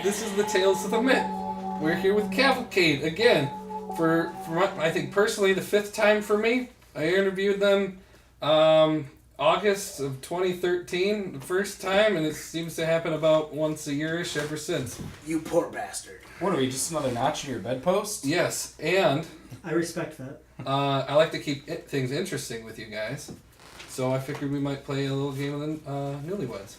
This is the Tales of the Mitt. We're here with Cavalcade again for I think personally the 5th time for me. I interviewed them August of 2013 the first time, and it seems to happen about once a year-ish ever since. You poor bastard. What are we, just another notch in your bedpost? Yes, and I respect that. I like to keep things interesting with you guys, so I figured we might play a little game of the Newlyweds.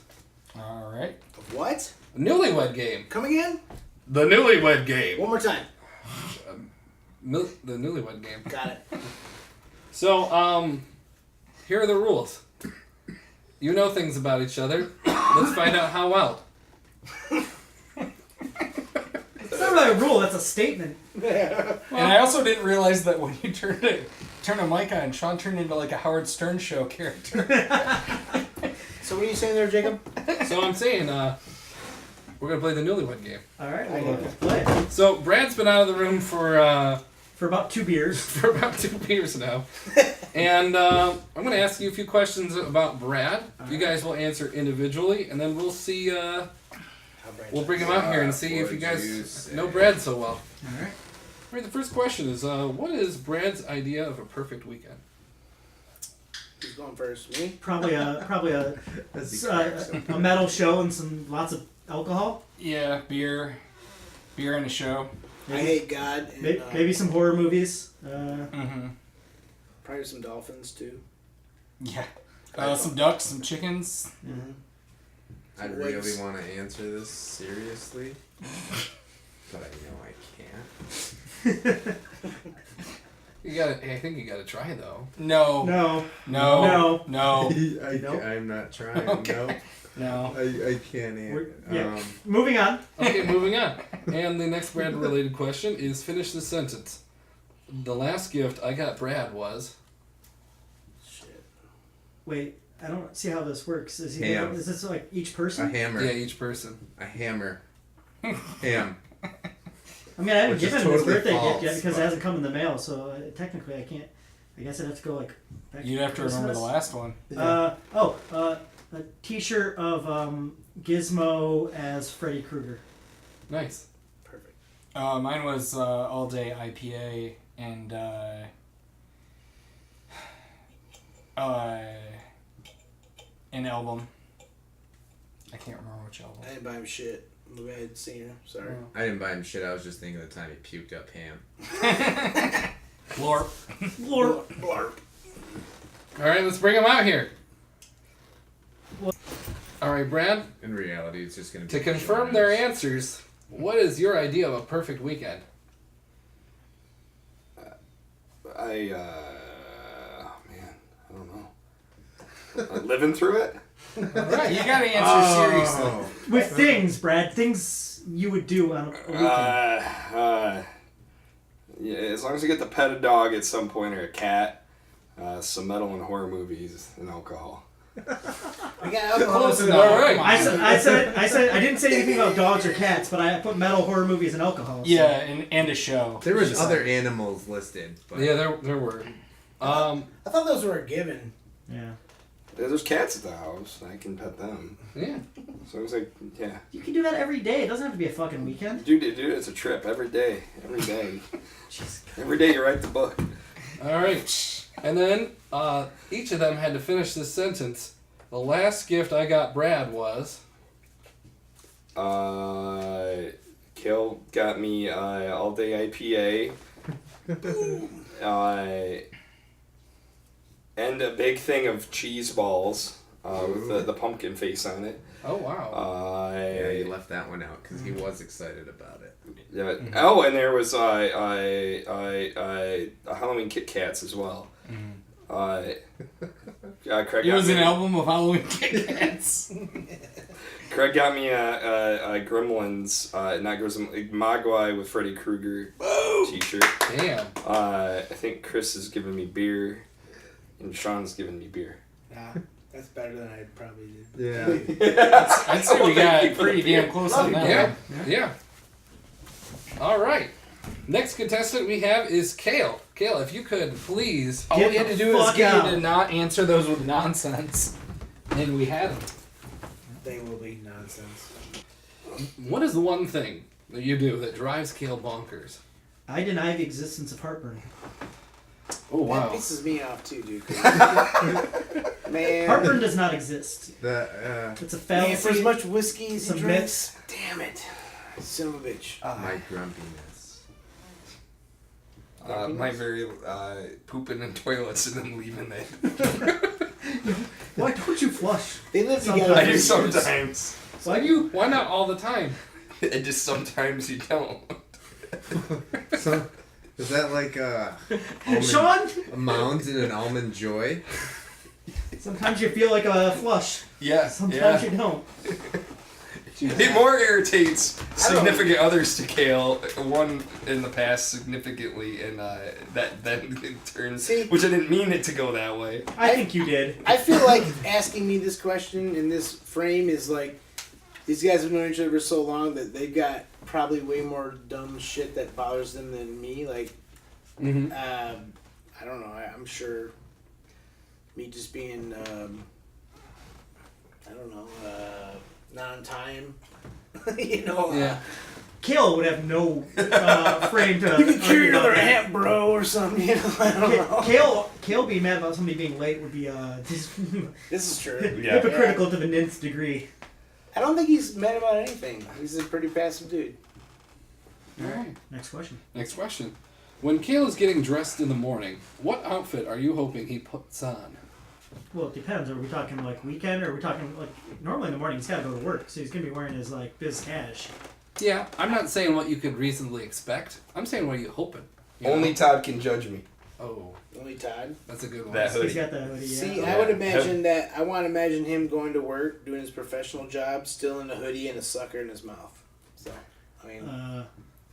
All right. What? A Newly Wed Game. Come again? The Newly Wed Game. One more time. The Newly Wed Game. Got it. So, here are the rules. You know things about each other. Let's find out how well. It's not really a rule, that's a statement. And I also didn't realize that when you turn a mic on, Sean turned into like a Howard Stern show character. So what are you saying there, Jacob? So I'm saying, we're going to play the Newly Wed Game. Alright, well, let's play. So, Brad's been out of the room for about 2 beers. for about 2 beers now. And I'm going to ask you a few questions about Brad. You guys will answer individually, and then we'll see, we'll bring him out here and see if you guys know Brad so well. Alright. Alright, the first question is, what is Brad's idea of a perfect weekend? Who's going first? Me? Probably a metal show and lots of alcohol. Yeah, beer and a show. I hate God. And, Maybe some horror movies. Probably some dolphins, too. Yeah. Some ducks, some chickens. Mm-hmm. I really want to answer this seriously, but I know I can't. I think you gotta try, though. No. I'm not trying. Okay. No. I can't answer. Yeah. Moving on. Okay, moving on. And the next Brad-related question is, finish the sentence. The last gift I got Brad was... Shit. Wait, I don't see how this works. Is this like each A person? hammer. Yeah, each person. A hammer. Ham. I mean, I haven't Which is given him his totally birthday false, gift yet because but- it hasn't come in the mail, so technically I can't. I guess I'd have to go like back You'd have to remember the last one. A t-shirt of Gizmo as Freddy Krueger. Nice. Perfect. Mine was all day IPA and an album. I can't remember which album. I didn't buy him shit. Maybe I had seen him. Sorry. I didn't buy him shit. I was just thinking of the time he puked up ham. Lorp. Blarp. Alright, let's bring him out here. Alright, Brad, In reality, it's just going to confirm their answers, what is your idea of a perfect weekend? Man, I don't know. Living through it? Alright. You gotta answer seriously. With things, Brad, things you would do on a weekend. Yeah, as long as I get to pet a dog at some point or a cat, some metal and horror movies and alcohol. We got alcohol. Close enough. Alright. I said I didn't say anything about dogs or cats, but I put metal, horror movies, and alcohol. So. Yeah, and a show. There was other animals listed. But Yeah, there were. I thought those were a given. Yeah. There's cats at the house. I can pet them. Yeah. So I was like, yeah. You can do that every day. It doesn't have to be a fucking weekend. Dude, it's a trip every day. Every day. Jesus. Every day you write the book. Alright. And then, each of them had to finish this sentence. The last gift I got Brad was... Kale got me all day IPA. And a big thing of cheese balls with the pumpkin face on it. Oh, wow. yeah, you left that one out because he was excited about it. Yeah. Mm-hmm. Oh, and there was Halloween Kit Kats as well. Craig It was an album of Halloween Kit Kats. Craig got me a Gremlins, not Gremlins, Mogwai with Freddy Krueger t-shirt. Damn. I think Chris is giving me beer, and Sean's giving me beer. Nah, that's better than I probably did. Yeah. I'd say we got pretty damn close on that one. Yeah. Alright. Next contestant we have is Kale. Kale, if you could please... All we had to do was fuck get out. you to not answer those with nonsense. And we had him. They will be nonsense. What is the one thing that you do that drives Kale bonkers? I deny the existence of heartburn. Oh, That wow. pisses me off too, dude. Man. Heartburn does not exist. It's a Man, for as fallacy. much whiskey as he Some drinks, damn it. Son of a bitch. My grumpiness. My very pooping in toilets and then leaving it. Why don't you flush? They live Sometimes. together. I do for years. sometimes. Why do you? Why not all the time? It just sometimes you don't. So, is that like Sean? a Mounds and an Almond Joy? Sometimes you feel like a flush. Yeah. Sometimes you don't. It more irritates significant others to Kale. One in the past significantly, and that then in turn, See? which I didn't mean it to go that way. I think you did. I feel like asking me this question in this frame is like, these guys have known each other for so long that they've got probably way more dumb shit that bothers them than me. Like, Mm-hmm. I don't know. I'm sure me just being, I don't know, not on time. Yeah. Kale would have no frame to. You can cure argue about another that. ant, bro, or something. I don't know. Kale being mad about somebody being late would be just This is true. Yeah. hypocritical to the nth degree. I don't think he's mad about anything. He's a pretty passive dude. All right. Next question. Next question. When Kale is getting dressed in the morning, what outfit are you hoping he puts on? Well, it depends. Are we talking like weekend, or are we talking like normally in the morning he's got to go to work, so he's gonna be wearing his like biz cash. Yeah, I'm not saying what you could reasonably expect. I'm saying what are you hoping? You Only know? Todd can judge me. Oh, Only Todd. that's a good one. That hoodie. He's got that hoodie. Yeah. See, Yeah. I would imagine that. I want to imagine him going to work, doing his professional job, still in a hoodie and a sucker in his mouth. So, I mean,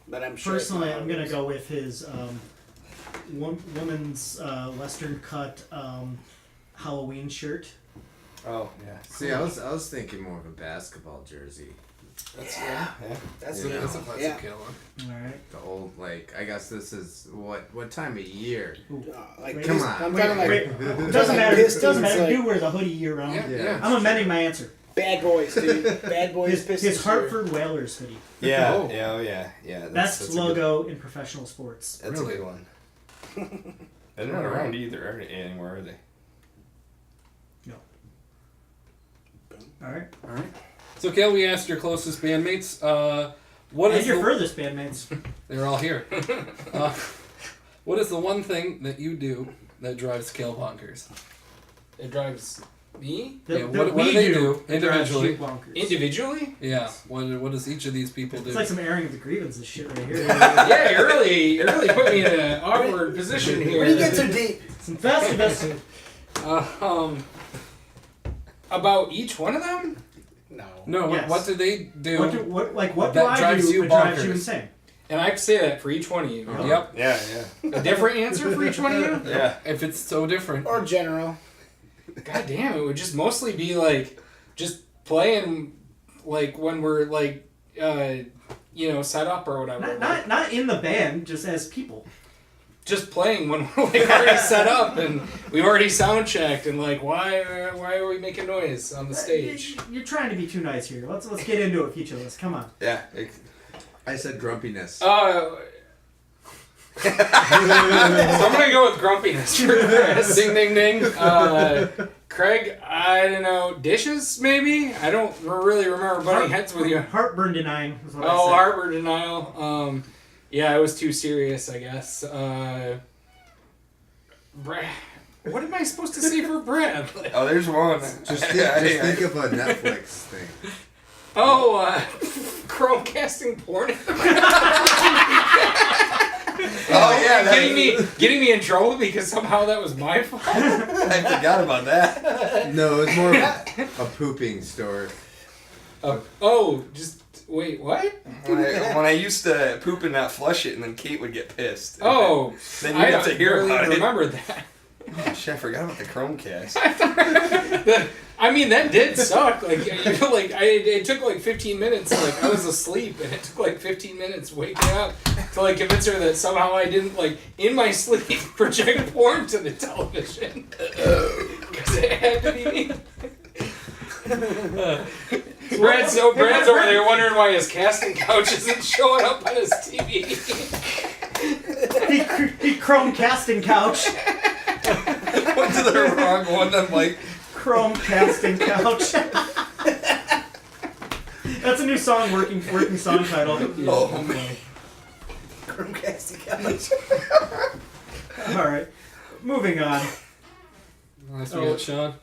but I'm sure. it's Personally, not I'm gonna always. go with his woman's Western cut Halloween shirt. Oh yeah. See, I was thinking more of a basketball jersey. That's Yeah. yeah. That's You it. know. That's a classic Yeah. Kale one. All right. The old, like, I guess this is what time of year? Like, Wait, come pist- on. I'm Wait, talking like wait. I'm Doesn't talking matter. Pistons, Doesn't matter. like You wear the hoodie year round. Yeah, Yeah. yeah. I'm amending my answer. bad boys, dude. Bad boys. His Pistons. Hartford Whalers hoodie. Yeah. Oh. Yeah. Oh yeah. Yeah. Best that's logo in professional sports. That's Really? a good one. They're not around either anymore, are they? All right. All right. So, Kale, we asked your closest bandmates. What And is your the- furthest bandmates. They're all here. What is the one thing that you do that drives Kale bonkers? It drives me Yeah, what do they do that drives individually? you bonkers. individually. Yeah. What does each of these people do? It's like some airing of the grievances shit right here. Yeah, you really put me in an awkward position When you get here. so deep, Some festivus. About each one of them. no. No. Yes. What do they do? What do That I drives do you that drives you bonkers. insane? And I have to say that for each one of you. Yep. Yeah. Yeah. A different answer for each one of you? Yeah. If it's so different. Or general. God damn, it would just mostly be like just playing like when we're like set up or whatever. Not in the band, just as people. Just playing when we're like already set up and we've already sound checked and like why are we making noise on the stage? You're trying to be too nice here. Let's get into it, each of us. Come on. Yeah. I said grumpiness. So I'm gonna go with grumpiness for Chris. Ding ding ding. Craig, I don't know, dishes maybe? I don't really remember butting heads with you. Heartburn denying is what I Oh, said. harbor denial. Yeah, it was too serious, I guess. Brad, what am I supposed to say for Brad? Oh, there's one. Just think of a Netflix thing. Chromecasting porn. Oh yeah. Getting me in trouble because somehow that was my fault. I forgot about that. No, it was more of a pooping story. Just wait, what? When I used to poop and not flush it, and then Kate would get pissed. Oh, Then you have to hear barely about it. remember that. Oh, shit, I forgot about the Chromecast. I mean, that did suck. Like, it took like 15 minutes. Like, I was asleep, and it took like 15 minutes waking up to like convince her that somehow I didn't like in my sleep project porn to the television because it had to be me. Brad's over there wondering why his casting couch isn't showing up on his TV. He chrome casting couch. Went to the wrong one. I'm like, Chrome casting couch. That's a new song, working song title. oh man. Chromecast couch. All right, moving on. Last we got Sean.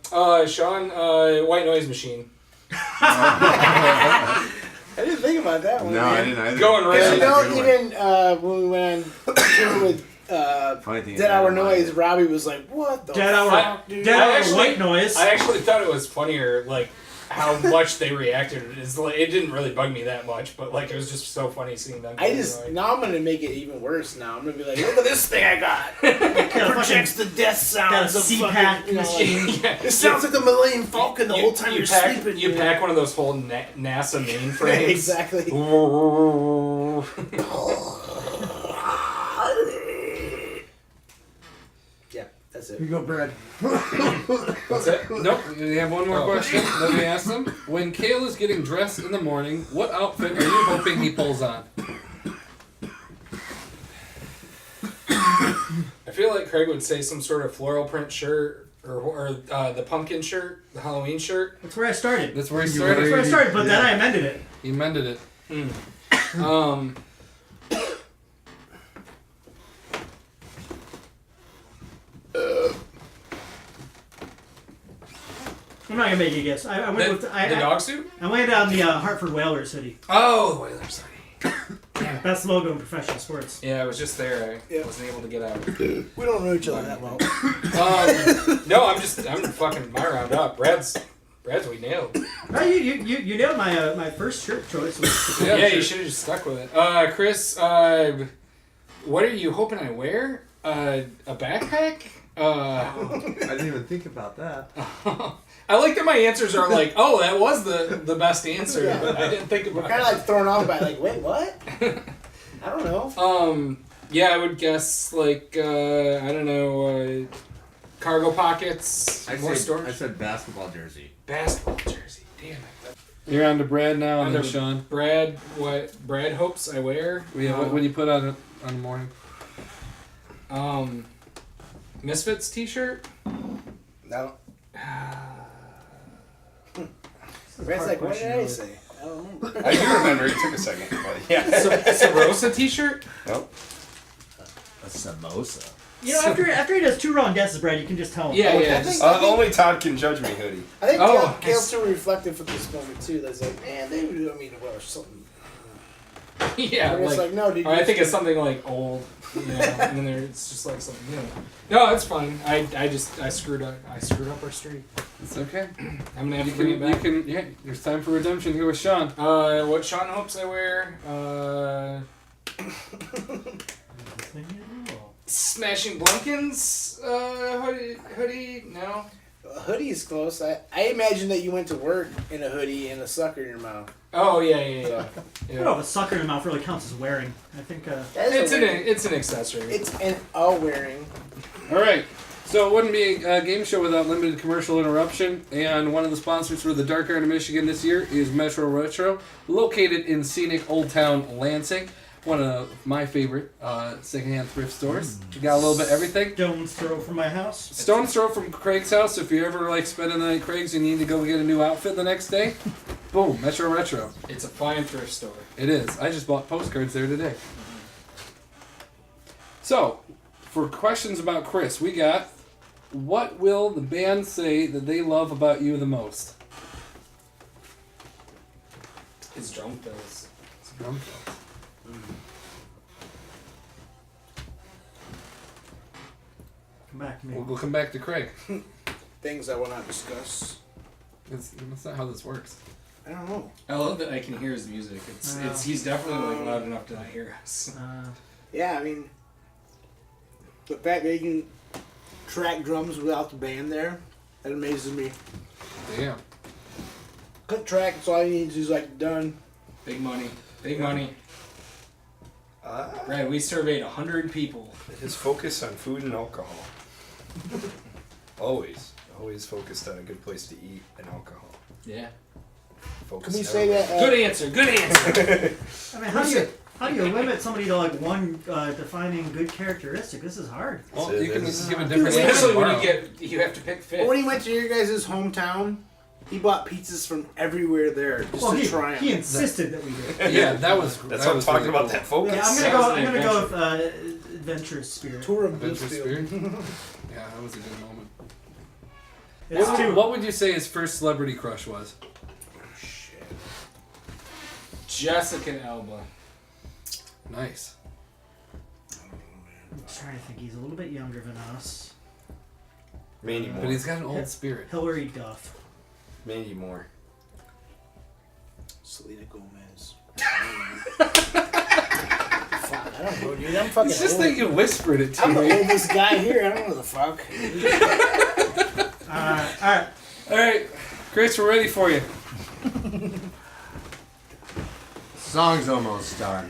Sean, white noise machine. I didn't think about that one. No, I didn't either. Going right. Because That's a good one. even when we went on tour with Funny thing is Dead I Hour don't mind Noise, it. Robbie was like, "What the Dead Hour, fuck, dude?" Dead I Hour actually- white noise. I actually thought it was funnier, like how much they reacted. It didn't really bug me that much, but like it was just so funny seeing them. Now I'm gonna make it even worse. Now I'm gonna be like, "Look at this thing I got! Got a Projects the death got a sounds of CPAP fucking, you know, machine. like, it sounds like the Millennium Falcon the whole time you're pack, sleeping." You pack one of those whole NASA mainframes. Exactly. Yeah, that's Here it. you go, Brad. That's it. Nope, we have one more Oh. question that we asked him. When Kale is getting dressed in the morning, what outfit are you hoping he pulls on? I feel like Craig would say some sort of floral print shirt or the pumpkin shirt, the Halloween shirt. That's where I started. That's where he That's where I started. started, but then I amended it. He mended it. I'm not gonna make you guess. I went with The I dog suit? I landed on the Hartford Whalers hoodie. Oh, the Whalers. Best logo in professional sports. Yeah, I was just there. I Yeah. wasn't able to get out. We don't know each other that well. No, I'm fucking my round up. Brad's we nailed. No, you nailed my my first shirt choice. Was Yeah, you should have just stuck with it. Chris, what are you hoping I wear? A backpack? I didn't even think about that. I like that my answers are like, oh, that was the best answer, but I didn't think about Kind of like thrown off by like, wait, what? I don't know. Yeah, I would guess like I don't know, cargo pockets, more I storage. said basketball jersey. Basketball jersey. Damn it. You're on to Brad now, and then Under Sean. Brad, what Brad hopes I wear? Yeah, what do you put on the morning? Misfits t-shirt. No. Brad's like, what did I say? I don't remember. I do remember. It took a second, but yeah. Sarosa t-shirt. Nope. A samosa. You know, after he does two wrong guesses, Brad, you can just tell him. Yeah, I yeah. think- Only Todd can judge me, hoodie. I think Oh, Kale's too reflective for this moment too. That's like, man, they would want me to wear something. Yeah, But it's like, no, dude. or I think it's something like old, you know, and then it's just like something new. No, it's fine. I screwed up. I screwed up our streak. It's okay. I'm gonna have You to bring it back. can. Yeah, there's time for redemption here with Sean. What Sean hopes I wear? Smashing Blunkins hoodie? No. A hoodie is close. I imagine that you went to work in a hoodie and a sucker in your mouth. Oh yeah. I don't know if a sucker in the mouth really counts as wearing. I think. It's an accessory. It's an all wearing. All right. So it wouldn't be a game show without limited commercial interruption. And one of the sponsors for the Dark Art of Michigan this year is Metro Retro, located in scenic Old Town Lansing. One of my favorite secondhand thrift stores. You got a little bit of everything. Stone's throw from my house. Stone's throw from Craig's house. If you ever like spending the night at Craig's and you need to go get a new outfit the next day, boom, Metro Retro. It's a fine thrift store. It is. I just bought postcards there today. So, for questions about Chris, we got, what will the band say that they love about you the most? His drum fills. It's drum fill. Come back to me. We'll come back to Craig. Things I will not discuss. That's not how this works. I don't know. I love that I can hear his music. It's he's definitely like loud enough to not hear us. Yeah, I mean, the fact that you can track drums without the band there, that amazes me. Damn. Click track, it's all you need is like done. Big money. Big money. Brad, we surveyed 100 people. His focus on food and alcohol. Always focused on a good place to eat and alcohol. Yeah. focus. Can we say that? Good answer. Good answer. I mean, how do you limit somebody to like one defining good characteristic? This is hard. Well, It you can is. give a different answer Especially when tomorrow. you have to pick fifth. When he went to your guys' hometown, he bought pizzas from everywhere there just Well, to try he them. insisted that we did. Yeah, that was. That's that what I'm was talking really about. cool. That focus. Yeah, I'm gonna go with adventurous spirit. Tour of Adventure Bluefield. Spirit. Yeah, that was a good moment. It's two. What would you say his first celebrity crush was? Shit. Jessica Alba. Nice. I'm trying to think. He's a little bit younger than us. Mandy But Moore. he's got an old spirit. Hillary Duff. Mandy Moore. Selena Gomez. Fuck, I don't know, dude. I'm fucking It's just old. that you whispered it to I'm the me. oldest guy here. I don't know the fuck. Alright. All right, Chris, we're ready for you. Song's almost done.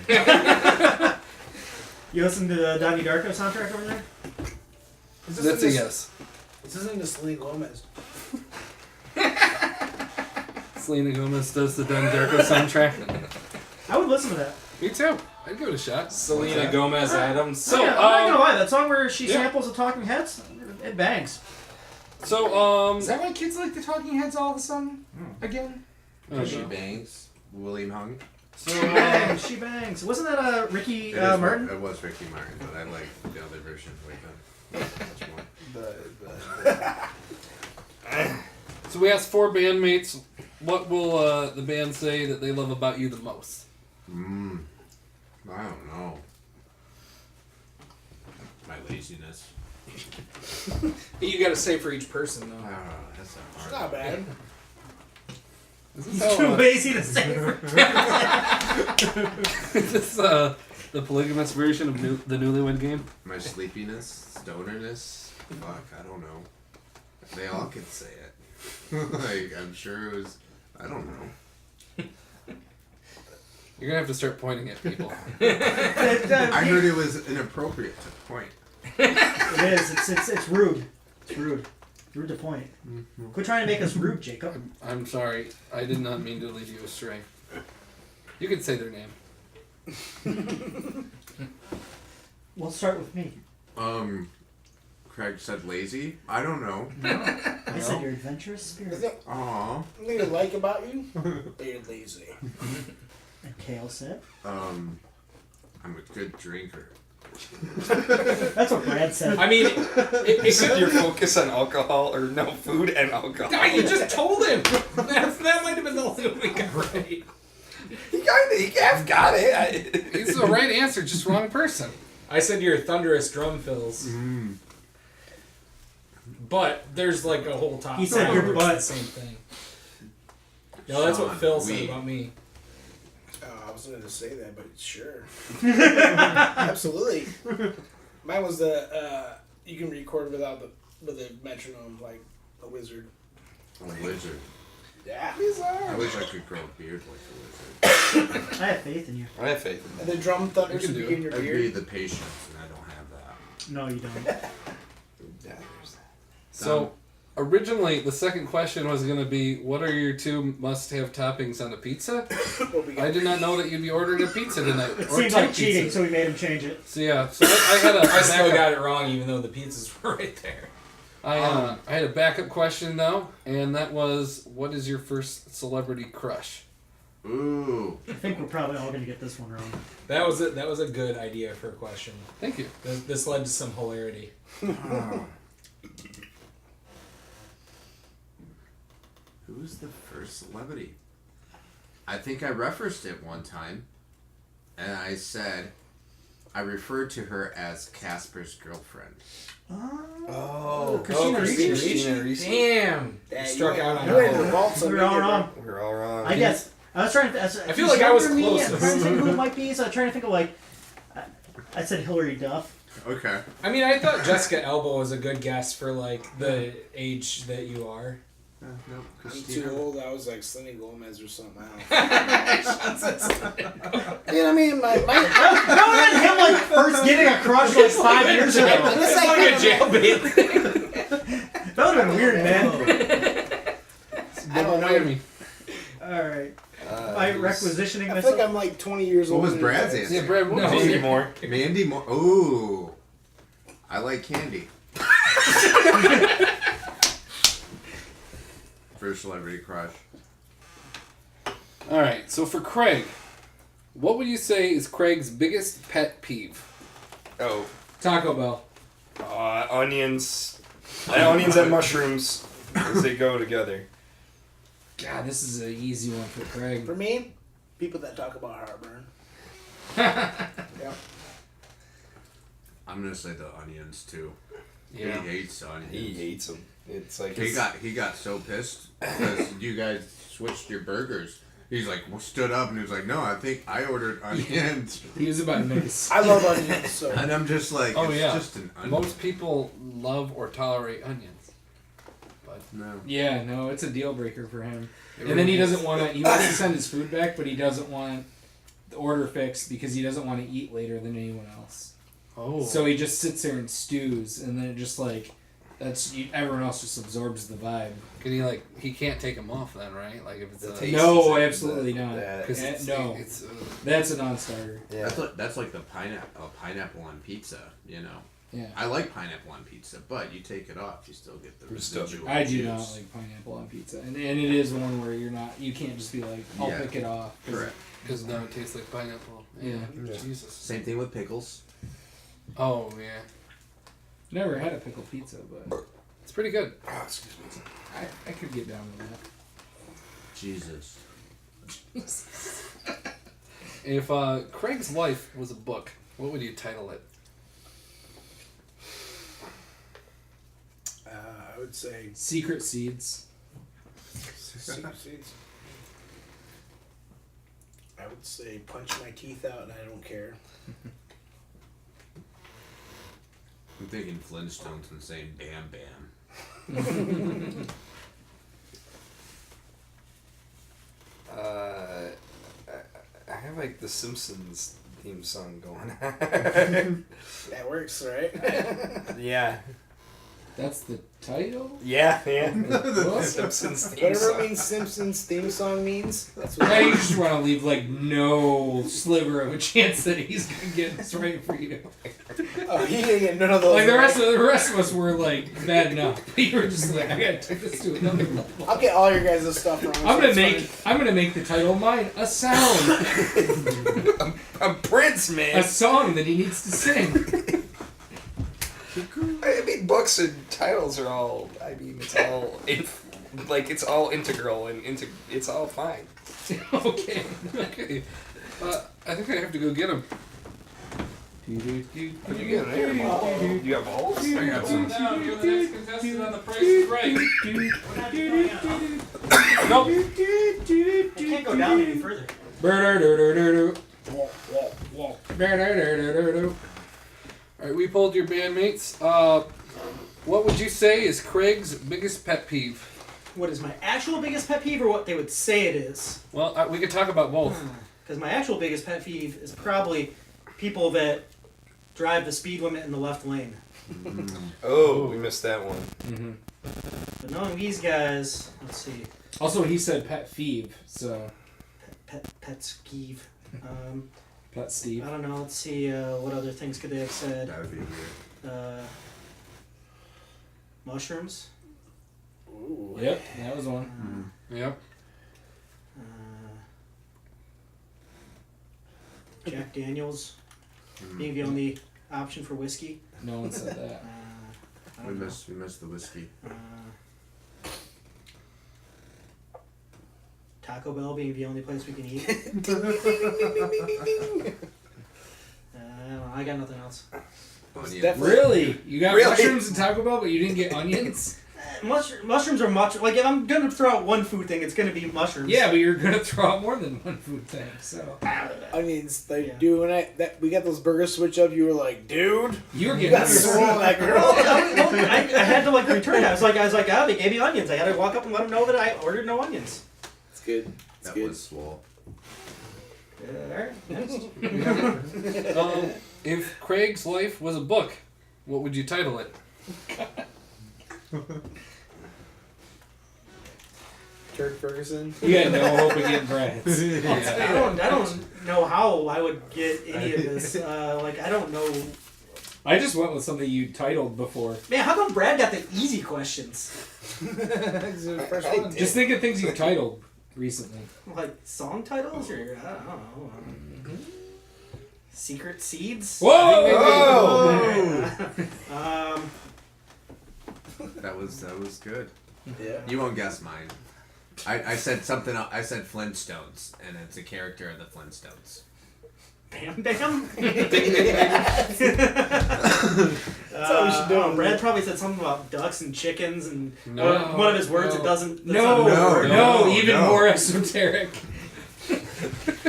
You listen to the Donnie Darko soundtrack over there? That's a yes. This isn't the Selena Gomez. Selena Gomez does the Don Darko soundtrack. I would listen to that. Me too. I'd give it a shot. Selena Gomez Adams. So, I'm not gonna lie, that song where she yeah. samples the Talking Heads, it bangs. So, Is that why kids like the Talking Heads all of a sudden? Again? I don't She know. bangs. William Hung. So, She bangs, she bangs. Wasn't that Ricky It is Martin? It was Ricky Martin, but I like the other version way much more. so we asked 4 bandmates, what will the band say that they love about you the most? I don't know. My laziness. You gotta say for each person, I though. don't know. That's a It's hard. not bad. Is He's this, too how, lazy to say. is this the polygamous version of the Newly Wed Game? My sleepiness, stonerness. Fuck, I don't know. They all could say it. Like, I'm sure it was. I don't know. You're gonna have to start pointing at people. I heard it was inappropriate to point. It is. It's rude. It's rude. Rude to point. Quit trying to make us rude, Jacob. I'm sorry. I did not mean to lead you astray. You can say their name. We'll start with me. Craig said lazy. I don't know. I said your adventurous spirit. Aww. The thing I like about you, that you're lazy. And Kale said. I'm a good drinker. That's what Brad said. I mean, You said your focus on alcohol, or no, food and alcohol. you just told him. That might have been the only one we got right. He half got it. It's the right answer, just wrong person. I said your thunderous drum fills. But there's like a whole top. He said five your where it's butt. the same thing. No, that's what Sean, Phil said we- about me. Oh, I wasn't going to say that, but sure. Absolutely. Mine was the, you can record with a metronome like a wizard. A lizard. Yeah. I wish I could grow a beard like a lizard. I have faith in you. I have faith in And the drum thunder You can should do be it. in your I'd be beard. the patience, and I don't have that. No, you don't. that. Yeah, there's that. So, originally, the second question was going to be, what are your 2 must-have toppings on a pizza? What we got? I did not know that you'd be ordering a pizza tonight. It or seems 2 like cheating, pizzas. so we made him change it. So yeah, so I had a I still backup- got it wrong, even though the pizzas were right there. I had a backup question though, and that was, what is your first celebrity crush? Ooh. I think we're probably all going to get this one wrong. That was it. That was a good idea for a question. Thank you. This led to some hilarity. Who's the first celebrity? I think I referenced it one time, and I said I referred to her as Casper's girlfriend. Oh, Christina Ricci. Damn. Yeah, You struck you out on went- you that went one. to vault some We're all nigga, wrong. We're all wrong. I guess. I was trying to. I feel like I was closest. I'm trying to think who it might be, so I'm trying to think of like. I said Hillary Duff. Okay. I mean, I thought Jessica Alba was a good guess for like the age that you are. No, I'm Christina. too old. I was like Selena Gomez or something. I don't know. You know what I mean? My That would have been him like first getting a crush like 5 years ago. It's like a jailbait thing. That would have been weird, man. I don't know. Miami. All right. Am I requisitioning I myself? think I'm like 20 years What old. was Brad's answer? Yeah, Brad. What No. was Mandy it? Moore. Mandy Moore. Ooh. I like candy. First celebrity crush. All right. So for Craig, what would you say is Craig's biggest pet peeve? Oh, Taco Bell. onions. Onions and mushrooms, as they go together. God, this is an easy one for Craig. For me, people that talk about heartburn. Yeah. I'm gonna say the onions too. Yeah. He hates onions. He hates them. It's like He got so pissed because you guys switched your burgers. He's like stood up and he was like, "No, I think I ordered onions." He was about to make a. I love onions, so. And I'm just like, Oh, it's yeah. just an onion. Most people love or tolerate onions, but No. Yeah, no, it's a deal breaker for him. it And then he really is. doesn't want to. He wants to send his food back, but he doesn't want the order fixed because he doesn't want to eat later than anyone else. Oh. So he just sits there and stews, and then it just everyone else just absorbs the vibe. Can he he can't take them off then, right? Like if it's The a, taste No, is absolutely not. because it's, No. it's That's a non-starter. Yeah. That's like the pineapple on pizza. You know. Yeah. I like pineapple on pizza, but you take it off, you still get the Still- residual I do juice. not like pineapple on pizza, and it is one where you can't just be like, I'll Yeah. pick it off. 'cause- Correct. because now it tastes like pineapple. Yeah. Yeah. Jesus. Same thing with pickles. Oh yeah, Never had a pickled pizza, but it's pretty good. Oh, excuse me. I could get down with that. Jesus. If Craig's life was a book, what would you title it? I would say Secret Seeds. seeds. I would say punch my teeth out and I don't care. I'm thinking Flintstones and saying Bam Bam. I have like the Simpsons theme song going. That works, right? Yeah. That's the title? Yeah. What? Simpsons theme Whatever song. it means Simpsons theme song means, that's what Now you just want to leave no sliver of a chance that he's gonna get this right for you. Oh, he didn't get none of those. Like the right. rest of us were like bad enough. You were just like, I gotta take this to another level. I'll get all your guys' stuff wrong. I'm so gonna it's I'm gonna make the title of mine a sound, I'm Prince, man. a song that he needs to sing. I mean, books and titles are all. I mean, it's all it's all integral and it's all fine. Okay. Okay. I think I have to go get him. What you get there? You got balls? I got some. Down, you're the next contestant on The Price is Right. Nope. I can't go down any further. All right, we pulled your bandmates. What would you say is Craig's biggest pet peeve? What is my actual biggest pet peeve, or what they would say it is? Well, we could talk about both. Because my actual biggest pet peeve is probably people that drive the speed limit in the left lane. Oh, we missed that one. Mm-hmm. But knowing these guys, let's see, Also, he said Pet Feeve, so pet skeeve. Pet Steve. I don't know. Let's see. What other things could they have said? That would be weird. Mushrooms. Ooh. Yep, that was one. Yep. Jack Daniels being the only option for whiskey. No one said that. I We don't know. missed the whiskey. Taco Bell being the only place we can eat. I got nothing else. Onion. Definitely- Really? You got Really? mushrooms and Taco Bell, but you didn't get onions? Mushrooms are much like if I'm gonna throw out one food thing, it's gonna be mushrooms. Yeah, but you're gonna throw out more than one food thing, so Onions, like, Yeah. dude, when we got those burgers switch up, you were like, dude, you were you getting got swole that girl. I had to like return it. I was like, oh, they gave me onions. I had to walk up and let them know that I ordered no onions. It's good. It's That good. was swole. Alright, next. If Craig's life was a book, what would you title it? Kirk Ferguson. You had no hope of getting Brad's. I don't know how I would get any of this. I don't know. I just went with something you titled before. Man, how come Brad got the easy questions? Just think of things you titled recently. Like song titles, or I don't know. Secret Seeds. Whoa! That was good. Yeah. You won't guess mine. I said something. I said Flintstones, and it's a character of the Flintstones. Bam Bam. That's how we should do it. Brad probably said something about ducks and chickens, and No, one of his words it doesn't. No, even no. more esoteric.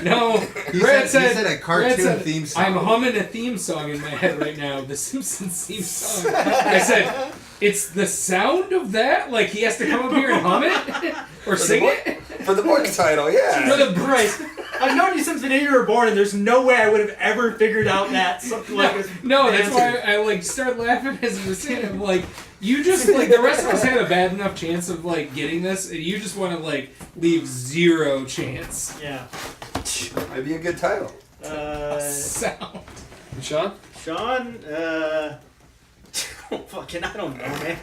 No, He Brad said a cartoon Brad said, theme song. I'm humming a theme song in my head right now, the Simpsons theme song. I said, it's the sound of that? Like he has to come up here and hum it? Or sing it? For the book title, yeah. For the Christ. I've known you since the day you were born, and there's no way I would have ever figured out that. No, that's why I started laughing as he was saying it. I'm like, you just, the rest of us had a bad enough chance of, getting this, and you just want to, leave zero chance. Yeah. Might be a good title. Sound. And Sean? Sean, fucking, I don't know, man.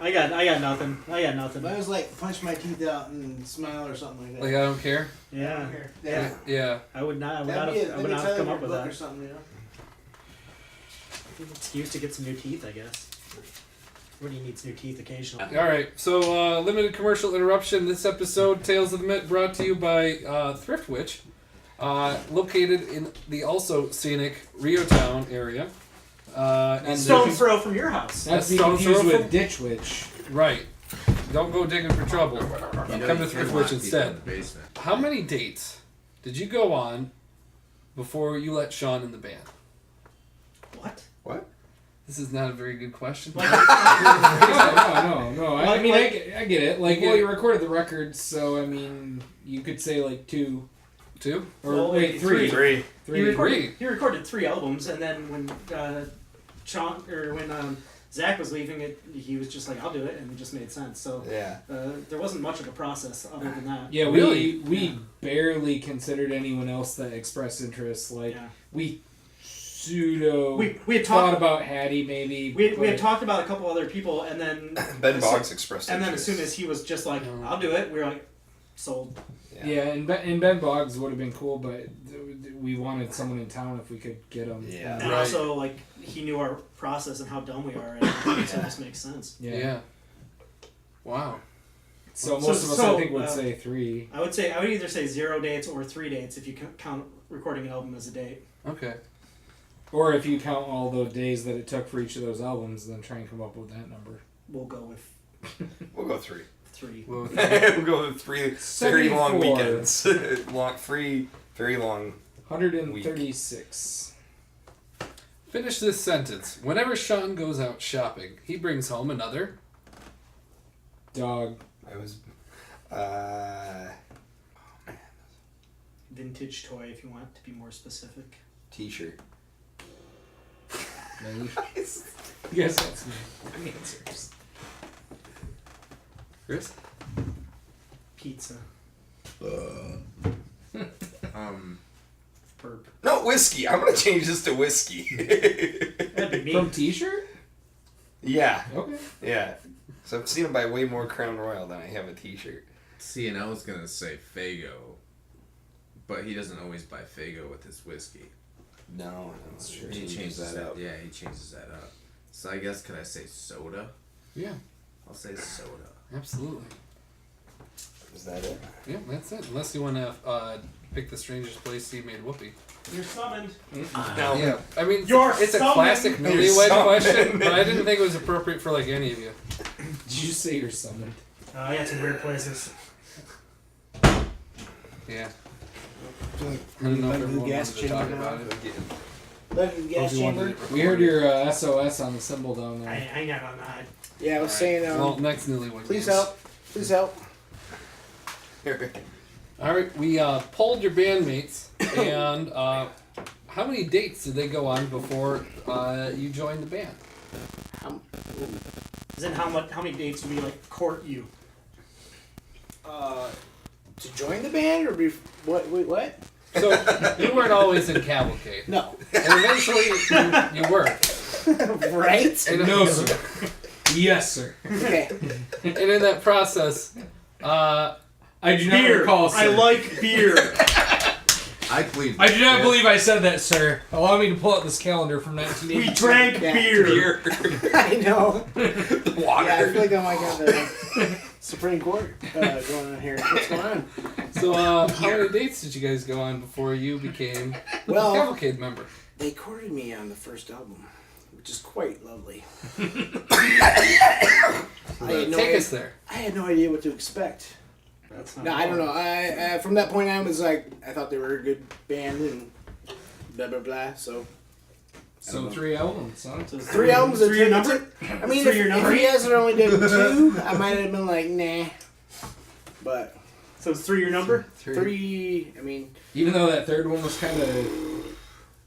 I got nothing. Mine was like punch my teeth out and smile or something like that. Like, I don't care? Yeah. Yeah. Yeah. I would not That'd be have come up with book or that. something, you know? Excuse to get some new teeth, I guess. Everybody needs new teeth occasionally. Alright, so limited commercial interruption. This episode, Tales of the Mitt, brought to you by Thrift Witch, located in the also scenic Rio Town area. And Stone's throw from your house. Not to be Stone confused Throw with Ditch Witch. Right. Don't go digging for trouble. You know Come you to can Thrift lock Witch people instead. in the basement. How many dates did you go on before you let Sean in the band? What? What? This is not a very good question. No. I mean, I get it. Yeah. You recorded the record, so, I mean, you could say, 2. 2? Or, Well, wait, 3. 3. He recorded 3 albums, and then when Zach was leaving it, he was just like, "I'll do it," and it just made sense. So Yeah. there wasn't much of a process other than that. Yeah, Really? we barely considered anyone else that expressed interest. Yeah. We We had thought talked about Hattie maybe. we had but- talked about a couple other people, and then Ben Boggs expressed and then interest. as soon as he was just like, "I'll do it," we were like, "Sold." Yeah, and Ben Boggs would have been cool, but we wanted someone in town if we could get him. Yeah. And Right. also, he knew our process and how dumb we are, and so it just makes sense. Yeah. Wow. So most of us, I think, would say 3. I would either say 0 dates or 3 dates if you count recording an album as a date. Okay. Or if you count all the days that it took for each of those albums, then try and come up with that number. We'll go with We'll go 3. 3. Well, We'll go with 3 very long 74. weekends. Very long. 136. finish this sentence. Whenever Sean goes out shopping, he brings home another. Dog. I was. Vintage toy, if you want to be more specific. T-shirt. Maybe. You guys got some answers. Chris? Pizza. Burp. No, whiskey. I'm gonna change this to whiskey. That'd be me. From T-shirt? Yeah. Okay. Yeah. So I've seen him buy way more Crown Royal than I have a T-shirt. See, and I was gonna say Faygo, but he doesn't always buy Faygo with his whiskey. No, that's true. He changes that up. Yeah, he changes that up. So I guess could I say soda? Yeah, I'll say soda. absolutely. Is that it? Yeah, that's it. Unless you want to pick the strangest place he made whoopee. You're summoned. No. Yeah, I mean, You're it's a summoned. classic You're Newly Wed summoned. question, but I didn't think it was appropriate for any of you. Did you say you're summoned? I got some weird places. Yeah. I don't know if Under the everyone gas wanted to talk chamber about now. it. Left in the gas Hope you wanted chamber. it We heard recorded. your SOS on the symbol down I there. ain't got on that. Yeah, I was Alright. saying, Well, next Newly Wed please games. help. Please help. All right, we polled your bandmates, and how many dates did they go on before you joined the band? Then how many dates would we like court you? To join the band or be what? Wait, what? So you weren't always in Cavalcade, No. and eventually you were. Right? And, No, sir. Yes, sir. Okay. and in that process, I do not Beer. recall, sir. I like beer. I plead. I do not fifth. believe I said that, sir. Allow me to pull out this calendar from We 1980. drank Yeah. beer. I know. Water. Yeah, I feel like I might got the Supreme Court going on here. What's going on? so how many dates did you guys go on before you became a Well, Cavalcade member? they courted me on the first album, which is quite lovely. Take us there. I had no idea what to expect. That's not No, I don't know. I from that point on was like I thought they were a good band and blah blah blah. So So 3 albums, huh? So 3 albums. Three your it number? took- I mean, Three if, your if number? he hasn't only done 2, I might have been like nah. But So it's 3 your number? 3, I mean, Even though that third one was kind of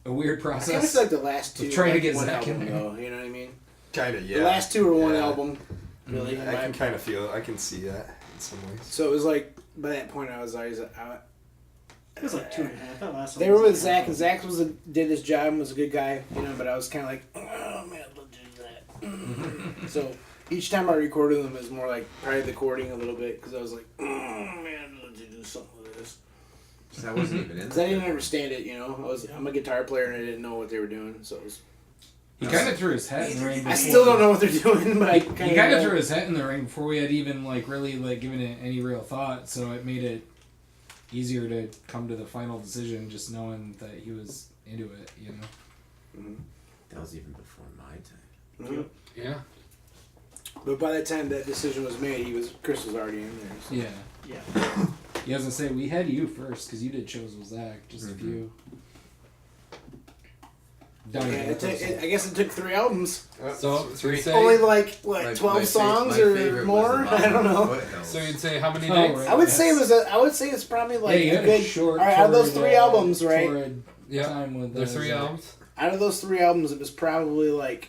a weird I kind of process. feel like the last 2. Trying to like get one Zach in album, there. though, you know what I mean? Kind of, yeah. The last 2 are one Yeah. album. Really, I can kind of feel it. I can see that in some ways. So it was like by that point I was always It was like 2.5. That last They one were was with like Zach, and Zach did his job and was a good guy, you know. But I was kind of like, oh man, I'd love to do that. So each time I recorded them, it was more like probably the courting a little bit because I was like, oh man, I'd love to do something with this. So I wasn't even in. Because I didn't understand it, you know. I'm a guitar player and I didn't know what they were doing, so it was. He kind of threw his hat in the ring. I before- still don't know what they're doing, but I He kind of threw his hat in the ring before we had even like really like given it any real thought. So it made it easier to come to the final decision, just knowing that he was into it. You know. That was even before my time. Mhm. Yeah. But by the time that decision was made, Chris was already in there. So. Yeah. Yeah. He was gonna say we had you first because you did shows with Zach, just a few. Down Yeah, here. I guess it took 3 albums. So you'd say, Only like what, My- 12 my songs my or favorite more? was the I don't know. Foothills. so you'd say how many Oh, dates? right. I would say it was. I would say it's probably like yeah, you a had good. a short. all right, out of those torrid, 3 albums, right? torrid Yeah. Time with There's those, 3 albums. Out of those 3 albums, it was probably like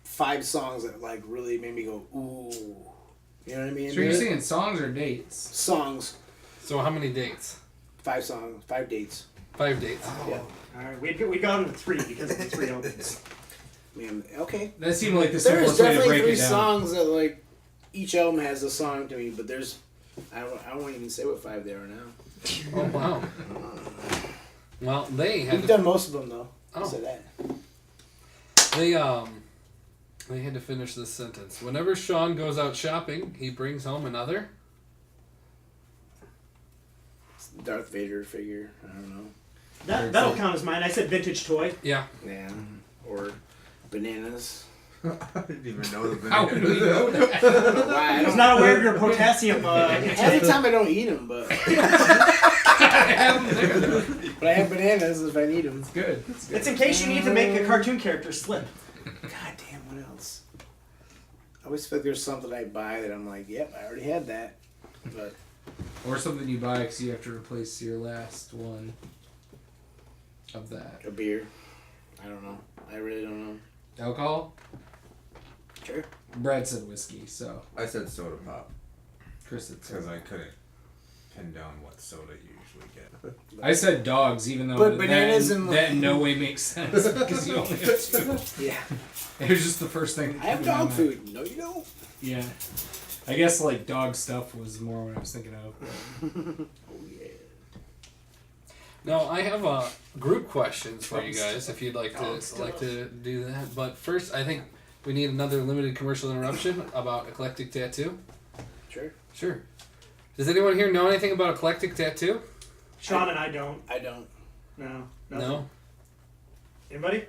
5 songs that like really made me go ooh. You know what I mean? So you're saying songs or dates? songs. So how many dates? 5 songs, 5 dates. 5 dates. Yeah. Alright, we got him to 3 because of the 3 albums. Man, okay. That seemed like the There's simplest way to definitely break 3 it down. songs that like each album has a song to me, but there's I won't even say what 5 they are now. Oh wow. Well, they had We've to, done most of them though. Oh. Say that. they had to finish this sentence. Whenever Sean goes out shopping, he brings home another. Darth Vader figure. I don't know. That'll count as mine. I said vintage toy. Yeah. Yeah. Or bananas. I didn't even know the How could we know that? Why? I I was don't not aware of your potassium. Half the time I don't eat them, but but I have bananas if I need them. It's good. It's good. It's in case you need to make a cartoon character slip. God damn, what else? I always feel like there's something I buy that I'm like, yep, I already had that. But Or something you buy because you have to replace your last one of that. a beer. I don't know. I really don't know. Alcohol? Sure. Brad said whiskey, so I said soda pop Chris said because soda. I couldn't pin down what soda you usually get. I said dogs, even though But bananas that, and- that in no way makes sense because you only have 2. Yeah. It was just the first thing. I have that came to dog my mind. food. No, you don't. Yeah. I guess like dog stuff was more what I was thinking of. Oh yeah. Now I have group questions for you Dog guys if you'd like Dog to do that. But first, I think we need another limited commercial interruption about Eclectic Tattoo. Sure. Sure. Does anyone here know anything about Eclectic Tattoo? Sean and I don't. I don't. No. Nothing. No. Anybody?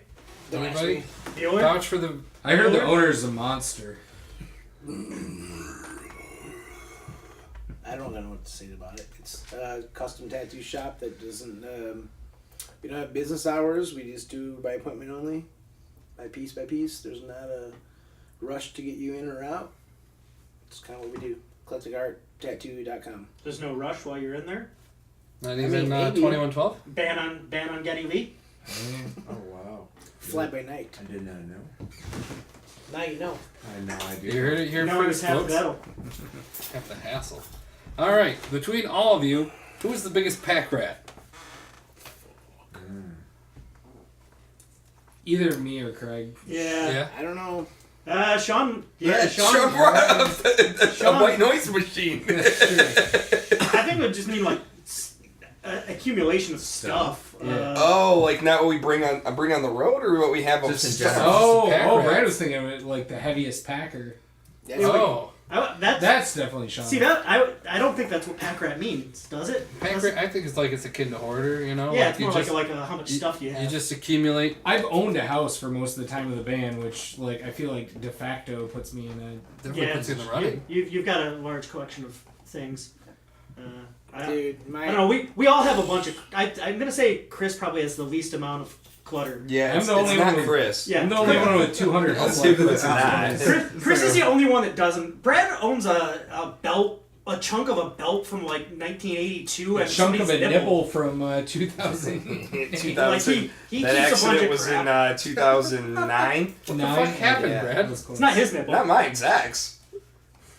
Don't Anybody? ask The owner? Vouch for the. I heard the owner's a monster. I don't know what to say about it. It's a custom tattoo shop that doesn't. We don't have business hours. We just do by appointment only, by piece by piece. There's not a rush to get you in or out. It's kind of what we do. EclecticArtTattoo.com. There's no rush while you're in there. Not mean, even maybe. 2112? Ban on Getty Lee. Oh wow! Fly by night. I did not know. Now you know. I had no idea. You heard it here Now we first, just have folks. battle. Have the hassle. All right, between all of you, who is the biggest pack rat? Either me or Craig. Yeah. I don't know. Sean. Yeah, Sean. A white noise machine. I think it would just mean like accumulation of stuff. Yeah. Oh, like not what we bring on the road, or what we have of Just in stuff? general. Pack Brad rats. was thinking of it like the heaviest packer. That's Oh, That's definitely Sean. See that I don't think that's what pack rat means, does it? pack rat. I think it's akin to hoarder. You know. Yeah, Like it's you more just, like how much stuff you have. You just accumulate. I've owned a house for most of the time of the band, which like I feel like de facto puts me in a Definitely puts you in the running. You've got a large collection of things. Dude, I don't know. We all have a bunch of. I'm gonna say Chris probably has the least amount of clutter. Yeah, I'm it's, the only it's not one with- Chris. Yeah. I'm the only one with 200 Let's home see if life it's cards. not. Chris is the only one that doesn't. Brad owns a belt, a chunk of a belt from like 1982, A and chunk of a somebody's nipple from 2000. 2000. Like he That keeps a bunch accident of was crap. in 2009. What the fuck happened, Yeah. Brad? It's not his nipple. Not mine, Zach's.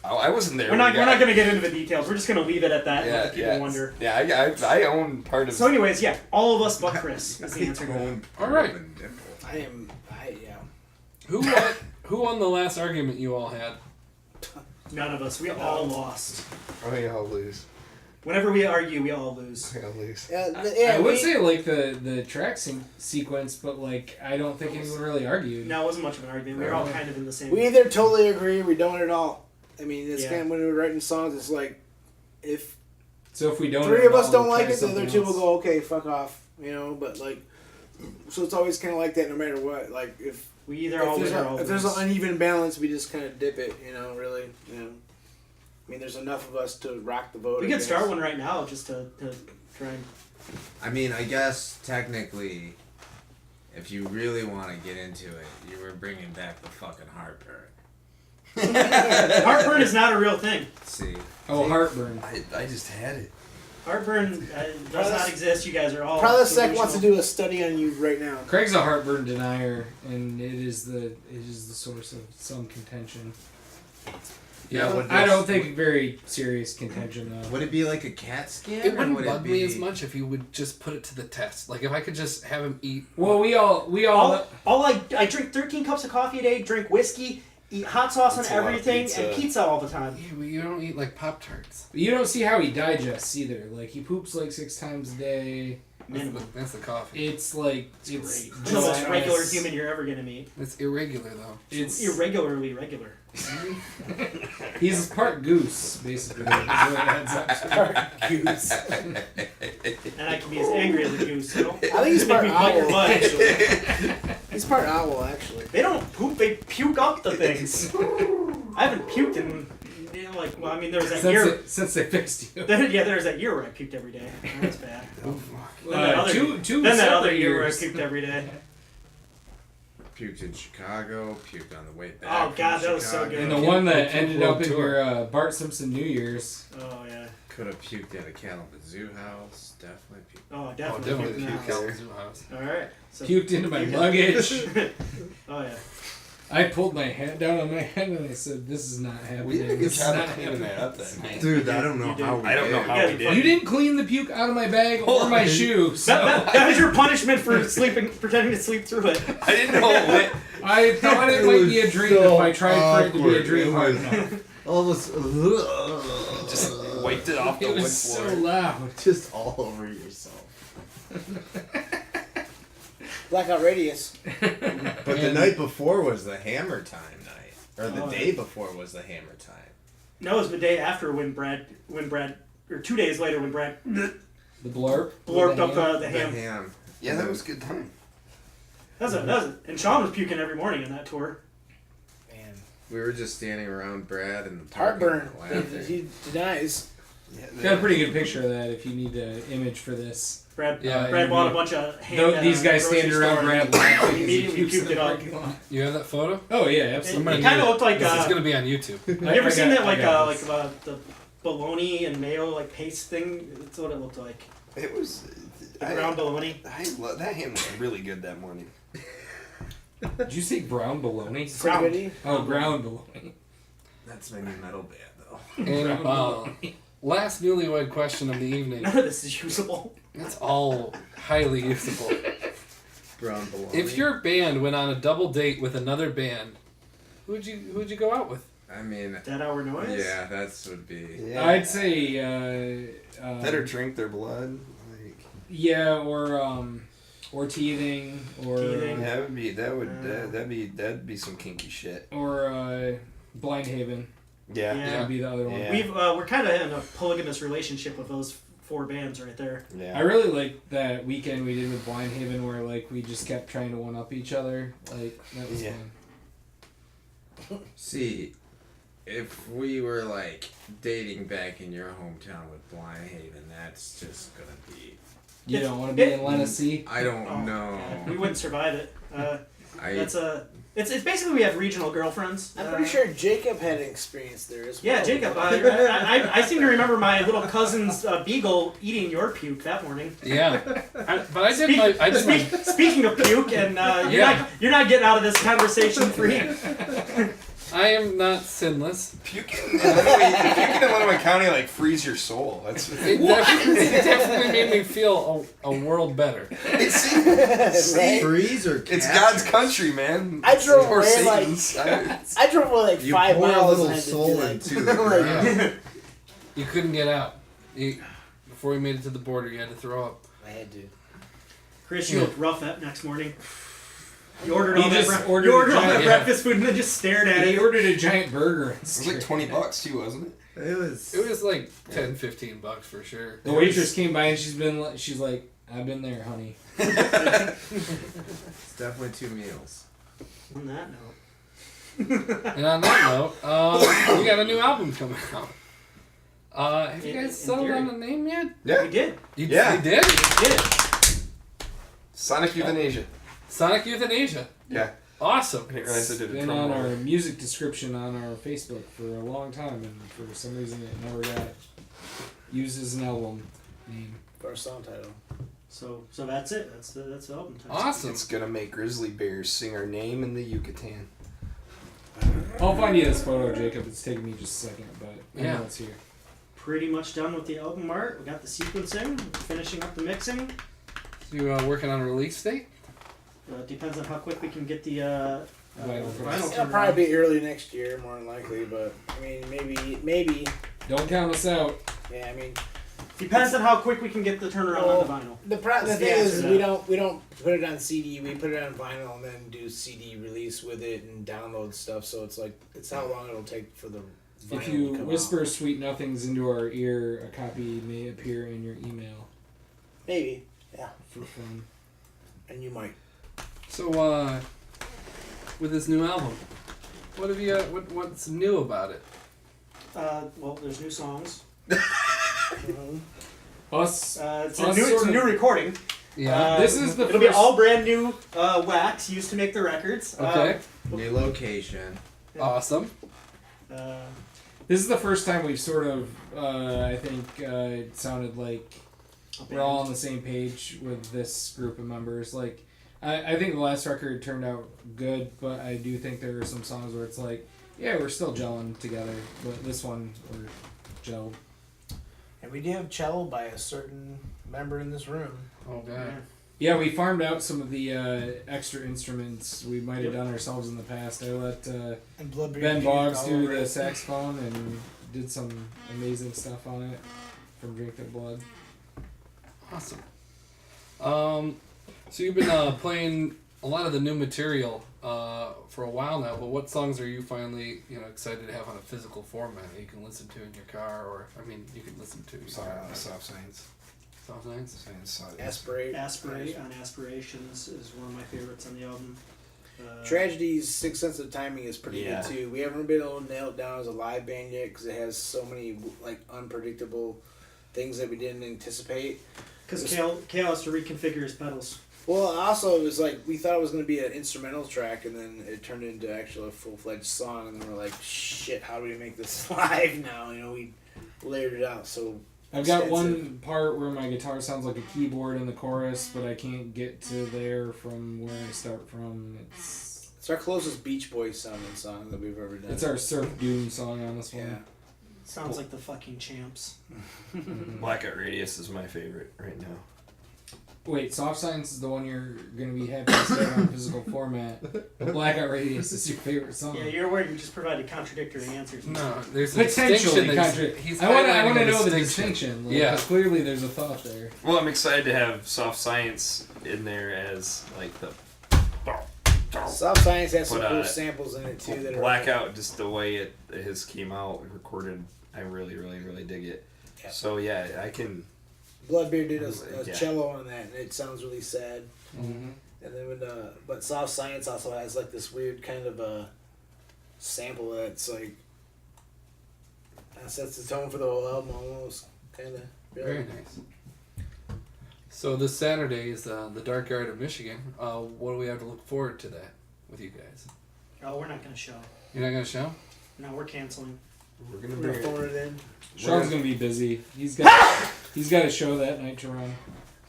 Oh, I wasn't there. We're not gonna get into the details. We're just gonna leave it at that and Yeah, let the people yeah. wonder. Yeah, I own part of. So, anyways, yeah, all of us but Chris is the answer to that. Own All right. part of a nipple. Yeah. Who won the last argument you all had? None of us. We all lost. Oh yeah, I'll lose. Whenever we argue, we all lose. I'll lose. I would say like the track sequence, but like I don't think anyone really argued. No, it wasn't much of an argument. We were all kind of in the same. We either totally agree or we don't at all. I mean, it's Yeah. kind of when we're writing songs, it's like if So if we don't, three of us we'll don't like try it, the other something two will else. go, okay, fuck off, you know. But like, so it's always kind of like that, no matter what. Like if We either all win or all if there's an lose. uneven balance, we just kind of dip it, you know. Really, you know. I mean, there's enough of us to rock the boat. We I could guess. start one right now just to try and. I mean, I guess technically, if you really want to get into it, you were bringing back the fucking heartburn. Heartburn is not a real thing. See, Oh, heartburn. I just had it. Heartburn does not exist. You guys are all. Prilosec wants to delusional. do a study on you right now. Craig's a heartburn denier, and it is the source of some contention. Yeah, would I this- don't think very serious contention though. would it be like a CAT scan? It or wouldn't would bug it me be... as much if you would just put it to the test. Like if I could just have him eat. Well, we all I drink 13 cups of coffee a day, drink whiskey, eat hot sauce That's on a lot of everything, pizza. and pizza all the time. Yeah, but you don't eat like Pop Tarts. you don't see how he digests either. Like he poops like 6 times a day. That's the coffee. It's like It's it's the most gelatinous. regular human you're ever gonna meet. It's irregular though. It's Irregularly regular. he's part goose basically. is what it adds up to. Goose. And I can be as angry as a goose. So don't I think he's part make me bite your owl. butt. Actually, he's part owl. Actually. They don't poop, they puke up the things. I haven't puked in, like, well, I mean, there was that year. Since they fixed you. Yeah, there was that year where I puked every day. That's bad. Then that other, two then that separate other year where I years. puked every day. Puked in Chicago, puked on the way back. Oh, from God, that was so Chicago. good. And the one that Puke ended World up in Tour. your Bart Simpson New Year's. Oh, yeah. Could have puked at a Kalamazoo house. Definitely puked. Oh, Oh, definitely. definitely puked in puke the house. Kalamazoo house. Alright. So, Puked into my luggage. oh, yeah. I pulled my hat down on my head and I said, "This is not happening. We did a good This is job not of cleaning that happening." up that night. Dude, I don't know You did. how we I don't know did. how we did. You didn't clean the puke out of my bag or my shoe. So That was your punishment for sleeping, pretending to sleep through it. I didn't know what. I thought it might be a dream if I tried for it to be a dream hard enough. Almost Just wiped it off the It wood was floor. so loud. just all over yourself. Blackout radius. But the night before was the hammer time night, or the Oh, day before was the hammer time. No, it was the day after when Brad, or 2 days later when Brad The blurb. blurped up the The ham. ham. Yeah, that was a good time. That was it. And Sean was puking every morning in that tour. Man. We were just standing around Brad and the parking Heartburn. lot laughing. He denies. Got a pretty good picture of that if you need an image for this. Brad, Yeah, Brad you bought a mean- bunch of ham. at These a guys grocery standing around store. Brad laughing as he Immediately pukes in puked the it up. parking lot. You have that photo? Oh yeah, It, absolutely. kind of looked like This is gonna be on YouTube. you ever seen that I got this. the bologna and mayo like paste thing? That's what it looked like. It was. The ground bologna. I love that ham was really good that morning. Did you say brown bologna? Ground. Oh, ground bologna. That's my new metal band, though. And last newlywed question of the evening. None of this is usable. It's all highly usable. Brown bologna. If your band went on a double date with another band, who'd you go out with? I mean, Dead Hour Noise? yeah, that's would be. Yeah. I'd say Better drink their blood. Like, yeah, or teething, or Teething. that'd be some kinky shit. or Blind Haven. Yeah. Yeah. Would be the other one. Yeah. We're kind of in a polygamous relationship with those 4 bands right there. Yeah. I really liked that weekend we did with Blind Haven where like we just kept trying to one up each other. Like that was Yeah. fun. See, if we were like dating back in your hometown with Blind Haven, that's just gonna be. You It's- don't want to be in Lenesee. I don't Oh, know. yeah, we wouldn't survive it. It's basically we have regional girlfriends. I'm pretty sure Jacob had an experience there as well. Yeah, Jacob. I seem to remember my little cousin's beagle eating your puke that morning. Yeah, but I did my. Speaking of puke, and you're not getting out of this conversation free. I am not sinless. Puking in Illinois County like frees your soul. That's It definitely made me feel a world better. Right? Freeze or It's God's country, man. I drove Or away, like- Satan's. I drove like You 5 pour a miles. little and I had to soul do that. into the Like, Yeah. You couldn't get out. Before you made it to the border, you had to throw up. I had to. Chris, you looked rough that next morning. You ordered He all just that, ordered you ordered all a that giant- breakfast food and then just stared at He it. ordered a giant burger. It was like $20 too, wasn't it? It was. It was like $10-15 for sure. The waitress came by and she's like, I've been there, honey. It's definitely 2 meals. On that note. And on that note, we got a new album coming out. Have you In guys settled theory. on a name yet? We did. You Yeah. did? We did. Sonic Euthanasia. Sonic Euthanasia. Yeah. Awesome. I didn't realize I did a Been drum on roll. our music description on our Facebook for a long time, and for some reason it never got used as an album name. For our song title. So that's it. That's the album title. Awesome. It's gonna make grizzly bears sing our name in the Yucatan. I'll find you this photo, Jacob. It's taking me just a second, but I Yeah. know it's here. Pretty much done with the album art. We got the sequencing, finishing up the mixing. You working on a release date? Depends on how quick we can get the Vinyl vinyl press. It'll turned probably around. be early next year, more than likely. But I mean, maybe. Don't count us out. Yeah, I mean, Depends on how quick we can get the turnaround on the vinyl. the That's thing the is, answer to we that. don't put it on CD. We put it on vinyl and then do CD release with it and download stuff. So it's like it's how long it'll take for the vinyl If you to come whisper out. sweet nothings into our ear, a copy may appear in your email Maybe, for fun. and you might. So, with this new album, what have you? What's new about it? Well, there's new songs. Us. It's Us a sort new of- recording. Yeah. This is the It'll be first- all brand new wax used to make the records. Okay. New location. Awesome. This is the first time we've sort of, I think, it sounded like we're all on the same page with this group of members. Like, I think the last record turned out good, but I do think there are some songs where it's like, yeah, we're still gelling together. But this one, we're gelled. And we do have cello by a certain member in this room. Oh god. Yeah, we farmed out some of the extra instruments we might have done ourselves in the past. I let And Bloodbeard Ben Boggs all do over the it. saxophone and did some amazing stuff on it from Drink Their Blood. Awesome. So you've been playing a lot of the new material for a while now, but what songs are you finally excited to have on a physical format that you can listen to in your car, or you can listen to in your car. Soft Signs. Soft Signs? Aspirate. Aspirations is one of my favorites on the album. Tragedy's Sixth Sense of Timing is pretty Yeah. good too. We haven't been able to nail it down as a live band yet because it has so many like unpredictable things that we didn't anticipate. Because Kale has to reconfigure his pedals. Well, also it was like we thought it was going to be an instrumental track, and then it turned into actually a full-fledged song, and then we're like, shit, how do we make this live now? We layered it out. So I've got extensive. one part where my guitar sounds like a keyboard in the chorus, but I can't get to there from where I start from. It's our closest Beach Boys sounding song that we've ever done. It's our surf doom song on this Yeah. one. Sounds like the fucking champs. Blackout Radius is my favorite right now. Wait, Soft Science is the one you're going to be happy to stay on physical format. But Blackout Radius is your favorite song. Yeah, you're worried we just provided contradictory answers. No, there's a Potentially distinction. contrary. He's I want highlighting to a know the distinction. Like, Yeah. 'cause clearly there's a thought there. Well, I'm excited to have Soft Science in there as like the Soft Science has some But, cool samples in it too. That are Blackout. Just the way it his came out recorded, I really dig it. Yeah. So yeah, I can. Bloodbeard did a Yeah. cello on that, and it sounds really sad. Mm-hmm. And then but Soft Science also has like this weird kind of a sample that's like sets the tone for the whole album almost, kind of. Very nice. So this Saturday is the Dark Yard of Michigan. What do we have to look forward to that with you guys? Oh, we're not going to show. You're not gonna show? No, we're canceling. We're gonna We're bring gonna it. phone it in. Sean's going to be busy. He's got a show that night to run.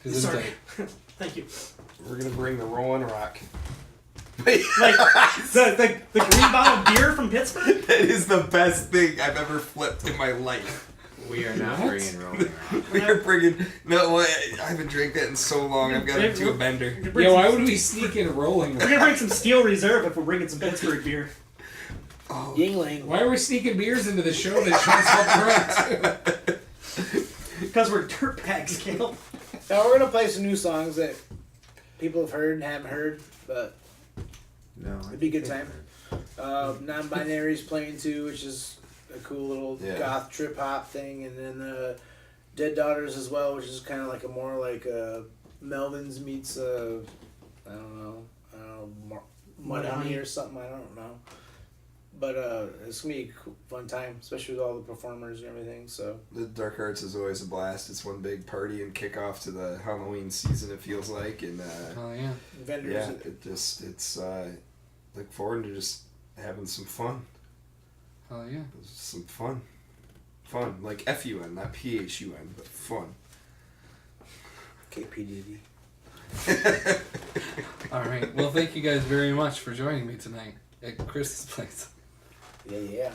Because Sorry. Thank you. We're gonna bring the Rolling Rock. Like the green bottle of beer from Pittsburgh? That is the best thing I've ever flipped in my life. We are not What? bringing Rolling Rock. We are bringing. No, I haven't drank that in so long. I've got to do a bender. Yeah, why would we sneak in Rolling We're Rock? gonna bring some Steel Reserve if we're bringing some Pittsburgh beer. Oh, Yingling. Why are we sneaking beers into the show that Sean's helped run too? Because we're dirtbags, Caleb. Now we're gonna play some new songs that people have heard and haven't heard, but No, it'd be a good time. Non-binary's playing too, which is a cool little Yeah. goth trip hop thing, and then Dead Daughters as well, which is kind of like a more like Melvin's meets I don't know Mudhoney or something. I don't know, but it's gonna be a cool, fun time, especially with all the performers and everything. So The Dark Arts is always a blast. It's one big party and kickoff to the Halloween season. It feels like, and Oh yeah. vendors. yeah, it's look forward to just having some fun. Oh yeah. Some fun, like FUN, not PHUN, but fun. KPDD. All right. Well, thank you guys very much for joining me tonight at Chris's place. Yeah.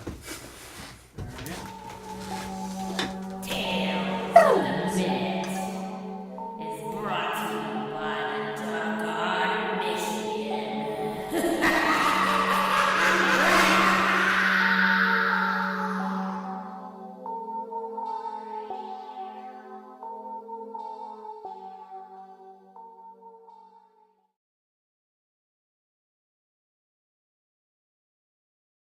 Alright.